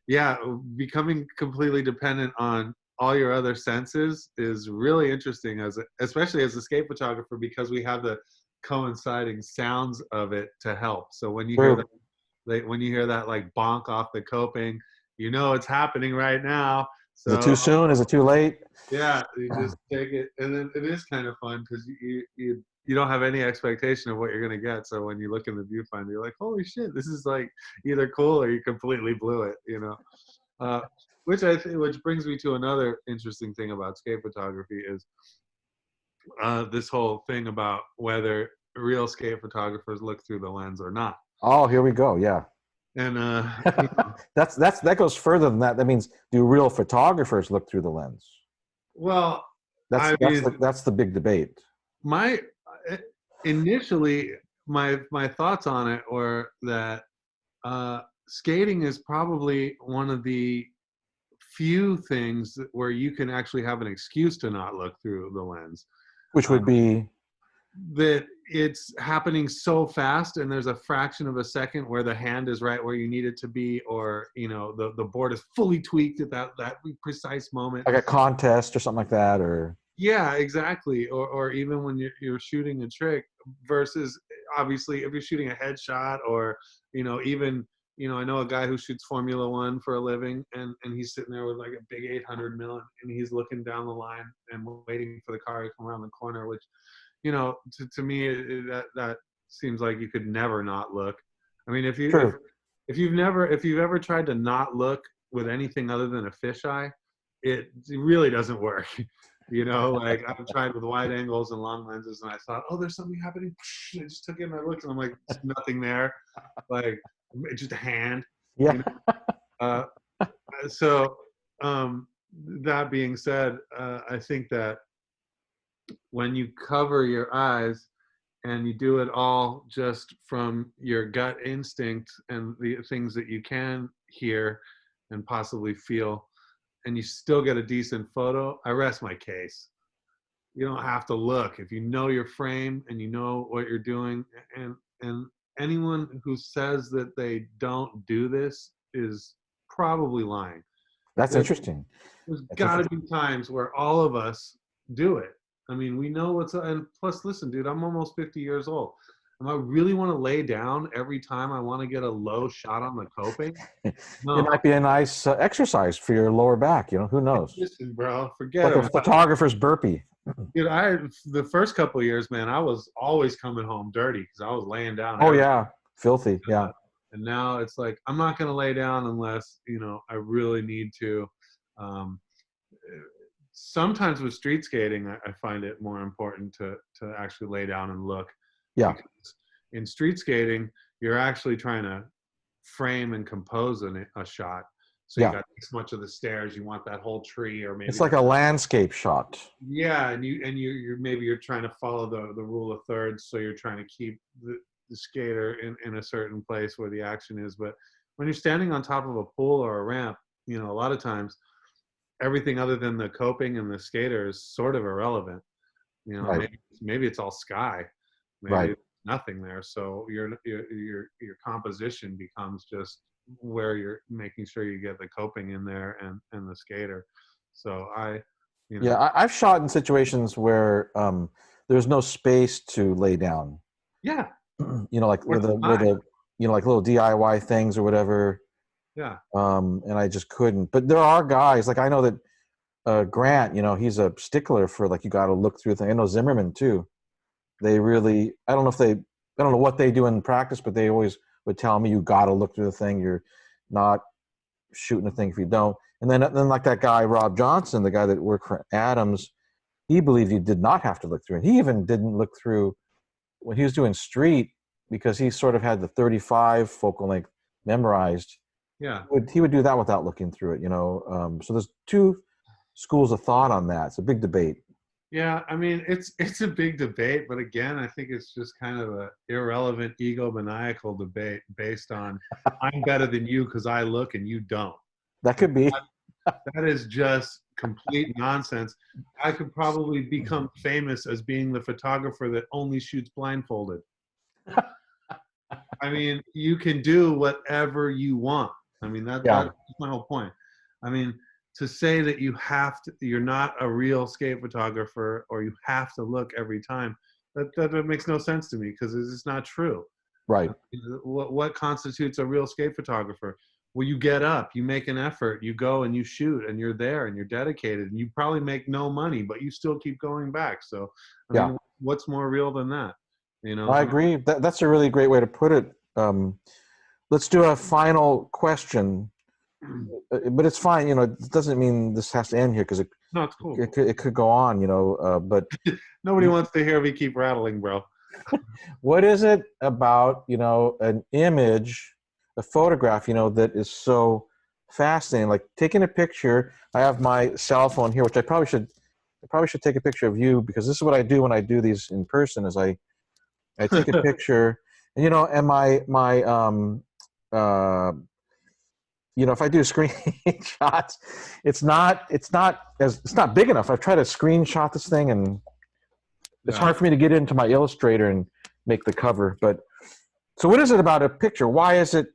yeah, becoming completely dependent on all your other senses is really interesting, especially as a skate photographer, because we have the coinciding sounds of it to help. So when you hear that, when you hear that like bonk off the coping, you know it's happening right now. So is it too soon? Is it too late? yeah, you just take it, and then it is kind of fun because you don't have any expectation of what you're gonna get. So when you look in the viewfinder, you're like, holy shit, this is like either cool or you completely blew it, you know. Which brings me to another interesting thing about skate photography is this whole thing about whether real skate photographers look through the lens or not. Oh, here we go. Yeah. And that goes further than that. That means, do real photographers look through the lens? well, That's the big debate. my initially my thoughts on it were that skating is probably one of the few things where you can actually have an excuse to not look through the lens, Which would be that it's happening so fast, and there's a fraction of a second where the hand is right where you need it to be, or you know the board is fully tweaked at that precise moment, like a contest or something like that, or yeah, exactly, or even when you're shooting a trick, versus obviously if you're shooting a headshot, or you know, even, you know, I know a guy who shoots Formula One for a living, and he's sitting there with like a big 800 mil, and he's looking down the line and waiting for the car to come around the corner, which, you know, to me, that seems like you could never not look. I mean, if you've ever tried to not look with anything other than a fisheye, it really doesn't work. You know, like I've tried with wide angles and long lenses, and I thought, oh, there's something happening. I just took it and I looked, and I'm like, there's nothing there. Like, it's just a hand. yeah. You know? So that being said, I think that when you cover your eyes and you do it all just from your gut instinct and the things that you can hear and possibly feel, and you still get a decent photo, I rest my case. You don't have to look. If you know your frame and you know what you're doing, and anyone who says that they don't do this is probably lying. That's interesting. There's got to be times where all of us do it. I mean, we know what's, and plus, listen, dude, I'm almost 50 years old. Am I really want to lay down every time I want to get a low shot on the coping? It No. might be a nice exercise for your lower back. Who knows? Listen, bro, It's forget like a about it. photographer's burpee. Dude, the first couple of years, man, I was always coming home dirty because I was laying down Oh every. yeah, filthy. Yeah, And now it's like I'm not going to lay down unless I really need to. Um, Sometimes with street skating, I find it more important to actually lay down and look, yeah, because in street skating you're actually trying to frame and compose a shot. So you yeah. got this much of the stairs, you want that whole tree, or maybe It's like a landscape shot. yeah, and you're maybe you're trying to follow the rule of thirds, so you're trying to keep the skater in a certain place where the action is. But when you're standing on top of a pool or a ramp, a lot of times everything other than the coping and the skater is sort of irrelevant. Right, Maybe it's all sky, right. maybe nothing there. So your composition becomes just where you're making sure you get the coping in there and the skater. So you Yeah, know, I've shot in situations where there's no space to lay down. yeah, Like or where high, the like little DIY things or whatever. yeah, And I just couldn't. But there are guys like I know that Grant. He's a stickler for like you got to look through the thing. I know Zimmerman too. They really. I don't know what they do in practice, but they always would tell me you got to look through the thing. You're not shooting the thing if you don't. And then like that guy Rob Johnson, the guy that worked for Adams, he believed he did not have to look through it. He even didn't look through when he was doing street because he sort of had the 35 focal length memorized. yeah. He would do that without looking through it. So there's two schools of thought on that. It's a big debate. Yeah, I mean it's a big debate, but again, I think it's just kind of a irrelevant egomaniacal debate based on I'm better than you because I look and you don't. That could be. That is just complete nonsense. I could probably become famous as being the photographer that only shoots blindfolded. I mean, you can do whatever you want. I mean, Yeah. that's my whole point. I mean, to say that you're not a real skate photographer, or you have to look every time, that makes no sense to me because it's just not true. Right. What constitutes a real skate photographer? Well, you get up, you make an effort, you go and you shoot, and you're there and you're dedicated, and you probably make no money, but you still keep going back. So, I Yeah. mean, what's more real than that? I I mean, agree. That's a really great way to put it. Let's do a final question, but it's fine. It doesn't mean this has to end here because it, no, it's cool. it could go on. But Nobody wants to hear me keep rattling, bro. what is it about an image, a photograph, that is so fascinating? Like taking a picture. I have my cell phone here, which I probably should take a picture of you because this is what I do when I do these in person. Is I take a picture, and and my if I do screenshots, it's not big enough. I've tried to screenshot this thing, and it's Yeah. hard for me to get into my Illustrator and make the cover. But so, what is it about a picture? Why is it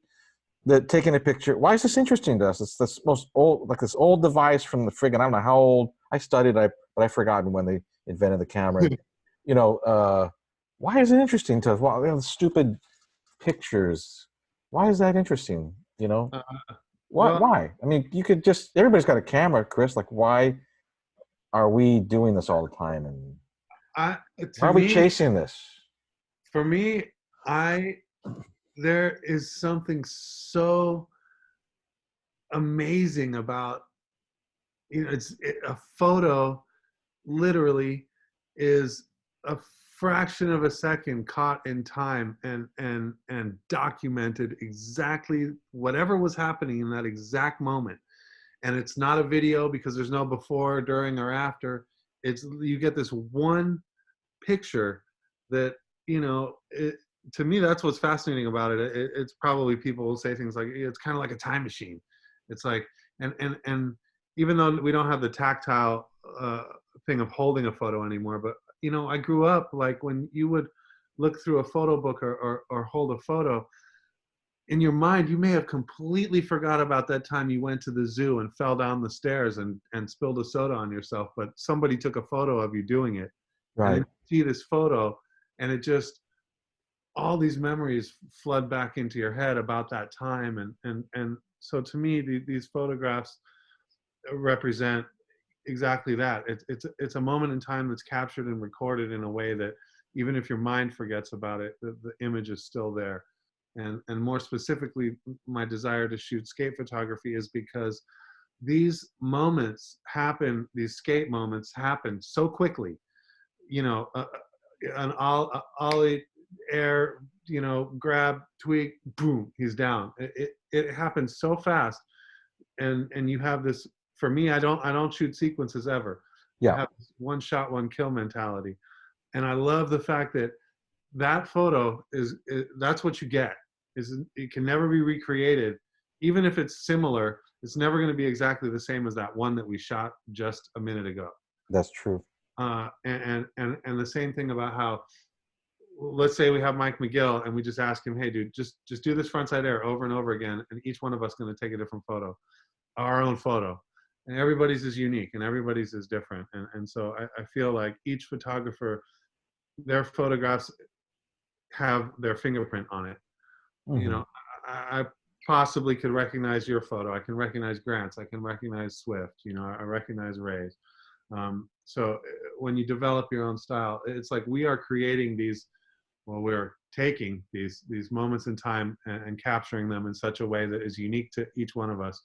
that taking a picture? Why is this interesting to us? It's this most old, like this old device from the friggin' I don't know how old. I studied, but I've forgotten when they invented the camera. And, why is it interesting to us? Well, stupid pictures. Why is that interesting? Uh, Why? well, Why? I mean, you could just. Everybody's got a camera, Chris. Like, why are we doing this all the time? And I why to are we me, chasing this? for me, I there is something so amazing about a photo literally is a fraction of a second caught in time and documented exactly whatever was happening in that exact moment. And it's not a video because there's no before, during, or after. It's you get this one picture that to me that's what's fascinating about it. It's probably people will say things like it's kind of like a time machine. It's like and even though we don't have the tactile thing of holding a photo anymore, but I grew up like when you would look through a photo book or hold a photo, in your mind, you may have completely forgot about that time you went to the zoo and fell down the stairs and spilled a soda on yourself, but somebody took a photo of you doing it. And then Right. you see this photo, and it just, all these memories flood back into your head about that time. And so to me, these photographs represent exactly that. It's a moment in time that's captured and recorded in a way that even if your mind forgets about it, the image is still there. And more specifically, my desire to shoot skate photography is because these moments happen, these skate moments happen so quickly. You know, an ollie, air, you know, grab, tweak, boom, he's down. It happens so fast, and you have this. For me, I don't shoot sequences ever. I Yeah. have this one shot, one kill mentality, and I love the fact that that photo is that's what you get. Is it can never be recreated, even if it's similar. It's never going to be exactly the same as that one that we shot just a minute ago. That's true. And the same thing about how, let's say we have Mike McGill and we just ask him, hey dude, just do this frontside air over and over again, and each one of us going to take a different photo, our own photo, and everybody's is unique and everybody's is different. And so I feel like each photographer, their photographs have their fingerprint on it. You Hmm. know, I possibly could recognize your photo. I can recognize Grant's. I can recognize Swift. You know, I recognize Ray's. So when you develop your own style, it's like we are creating these. Well, we're taking these moments in time and capturing them in such a way that is unique to each one of us.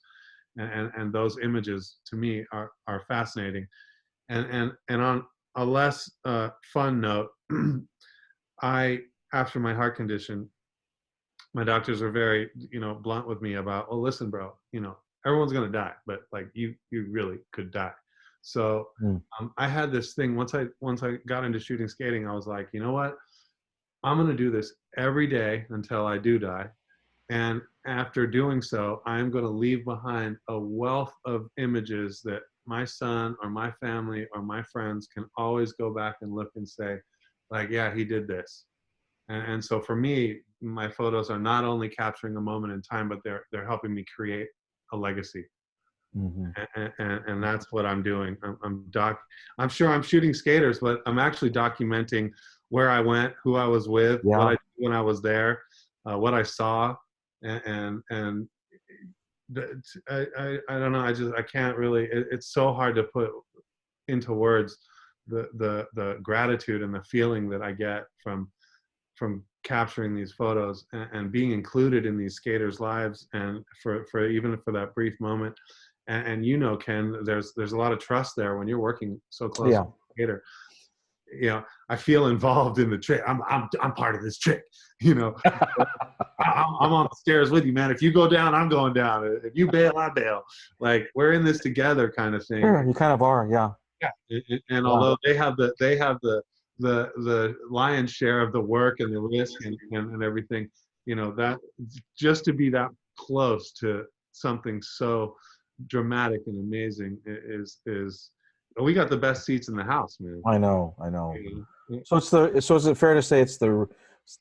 And those images to me are fascinating. And on a less fun note, I, after my heart condition, my doctors were very, you know, blunt with me about, well, listen, bro, you know, everyone's gonna die, but like you really could die. So Mm. I had this thing once I got into shooting skating, I was like, you know what, I'm gonna do this every day until I do die. And after doing so, I'm going to leave behind a wealth of images that my son or my family or my friends can always go back and look and say, like, yeah, he did this. And so for me, my photos are not only capturing a moment in time, but they're helping me create a legacy. Hmm. And that's what I'm doing. I'm sure I'm shooting skaters, but I'm actually documenting where I went, who I was with, what I Yeah. did when I was there, what I saw, and I don't know. I can't really. It's so hard to put into words the gratitude and the feeling that I get from capturing these photos and being included in these skaters' lives, and for even for that brief moment. And you know, Ken, there's a lot of trust there when you're working so close Yeah. with a skater. You know, I feel involved in the trick. I'm part of this trick. You know, I'm on the stairs with you, man. If you go down, I'm going down. If you bail, I bail. Like we're in this together, kind of thing. Sure. You kind of are. Yeah. Yeah. And Yeah. although they have the lion's share of the work and the risk and everything, you know, that just to be that close to something so dramatic and amazing is we got the best seats in the house, man. I know. I know. You know? So so is it fair to say it's the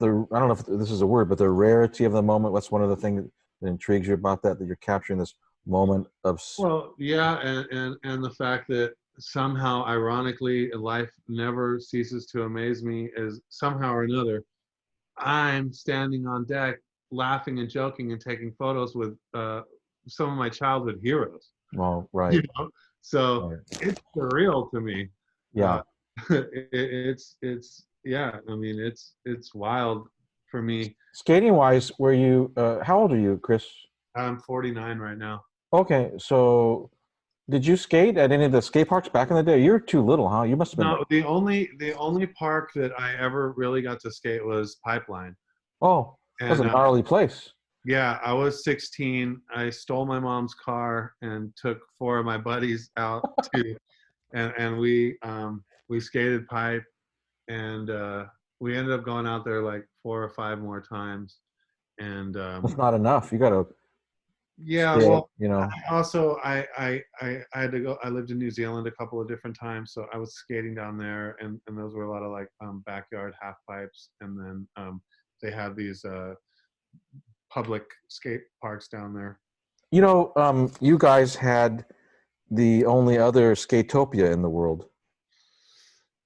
I don't know if this is a word, but the rarity of the moment. What's one of the things that intrigues you about that you're capturing this moment of Well, yeah, and the fact that somehow, ironically, life never ceases to amaze me is somehow or another, I'm standing on deck, laughing and joking and taking photos with some of my childhood heroes. well, You right, know, so right. it's surreal to me. Uh, Yeah. it's yeah. I mean, it's wild for me. Skating wise, were you how old are you, Chris? I'm 49 right now. Okay, so did you skate at any of the skate parks back in the day? You're too little, huh? You must have been like, No, the only park that I ever really got to skate was Pipeline. oh, that was And a gnarly place. yeah, I was 16. I stole my mom's car and took four of my buddies out to, and we skated pipe, and we ended up going out there like four or five more times. And That's not enough. You got to yeah, stay, well, you know. I had to go. I lived in New Zealand a couple of different times, so I was skating down there, and those were a lot of like backyard half pipes, and then they have these public skate parks down there. You know, you guys had the only other Skatopia in the world.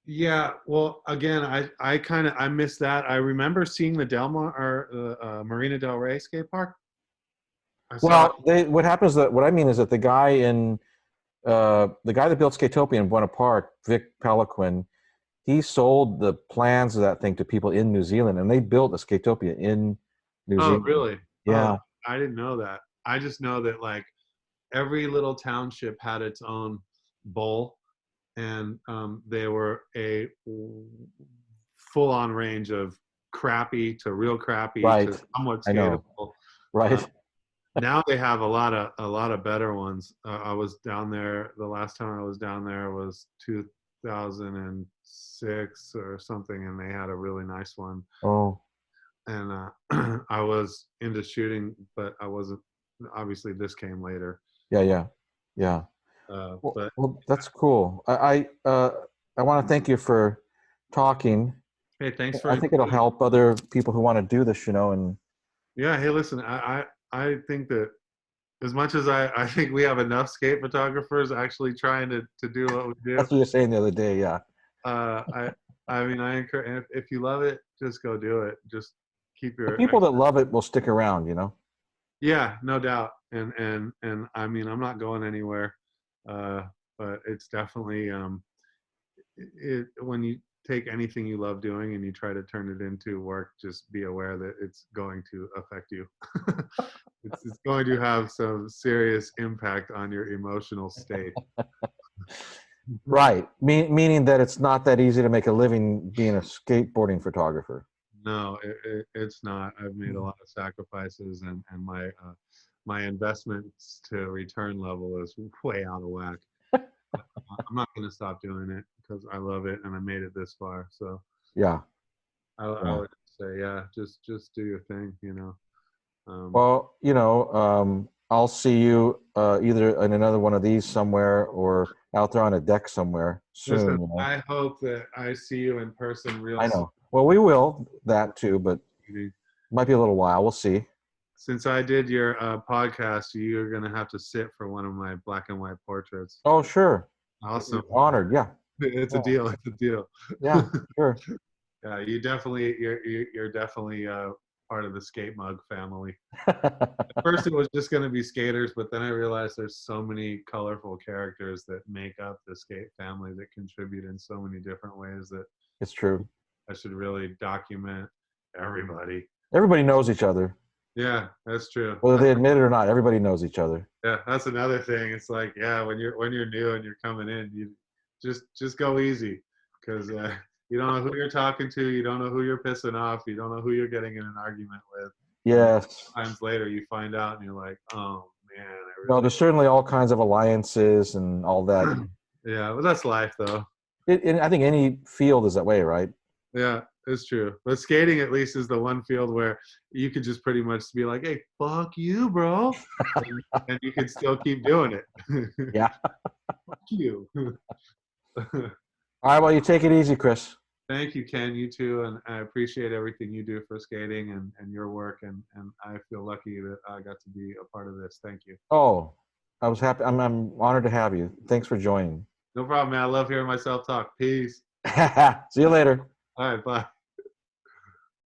Yeah, well, again, I missed that. I remember seeing the Delmar or Marina Del Rey skate park. I saw. Well, what happens that what I mean is that the guy that built Skatopia in Buena Park, Vic Peliquin, he sold the plans of that thing to people in New Zealand, and they built a Skatopia in New Oh, Zealand. really? Yeah, Oh, I didn't know that. I just know that like every little township had its own bowl, and they were a full-on range of crappy to real crappy right. to somewhat I know. skatable. Uh, Right. Now they have a lot of better ones. I was down there. The last time I was down there was 2006 or something, and they had a really nice one. Oh, And I was into shooting, but I wasn't. Obviously, this came later. yeah, yeah, yeah. Well, But well, that's cool. I want to thank you for talking. hey, thanks for I think it'll including. help other people who want to do this, and Yeah, hey, listen. I think that as much as I think we have enough skate photographers actually trying to do what we do. that's what you were saying the other day. Yeah. Uh, I I mean I encourage if you love it, just go do it. Just keep The your people that love it will stick around. yeah, no doubt. And I mean I'm not going anywhere, but it's definitely when you take anything you love doing and you try to turn it into work, just be aware that it's going to affect you. It's going to have some serious impact on your emotional state. Right. Meaning that it's not that easy to make a living being a skateboarding photographer. No, it's not. I've made a lot of sacrifices, and my investments to return level is way out of whack. I'm not going to stop doing it because I love it and I made it this far. So Yeah. I Yeah. would say, yeah, just do your thing. Well, I'll see you either in another one of these somewhere or out there on a deck somewhere Listen, soon. I hope that I see you in person real I soon. know. Well, we will that too, but might be a little while. We'll see. Since I did your podcast, you're going to have to sit for one of my black and white portraits. Oh, sure. Awesome. Honored. Yeah. It's a Yeah. deal. It's a deal. Yeah. Sure. Yeah, you're definitely part of the skate mug family. First, it was just going to be skaters, but then I realized there's so many colorful characters that make up the skate family that contribute in so many different ways that It's true. I should really document everybody. Everybody knows each other. Yeah, that's true. Whether they admit it or not, everybody knows each other. Yeah, that's another thing. It's like, yeah, when you're new and you're coming in, you just go easy because you don't know who you're talking to, you don't know who you're pissing off, you don't know who you're getting in an argument with. Yes. Times later, you find out and you're like, oh man, No, there's certainly all kinds of alliances and all that. yeah, but that's life though. I think any field is that way, right? Yeah, it's true. But skating at least is the one field where you could just pretty much be like, hey, fuck you, bro. and you can still keep doing it. Yeah. Fuck you. All right. Well, you take it easy, Chris. Thank you, Ken. You too. And I appreciate everything you do for skating and your work. And I feel lucky that I got to be a part of this. Thank you. Oh, I was happy. I'm honored to have you. Thanks for joining. No problem, man. I love hearing myself talk. Peace. See you later. All right, bye.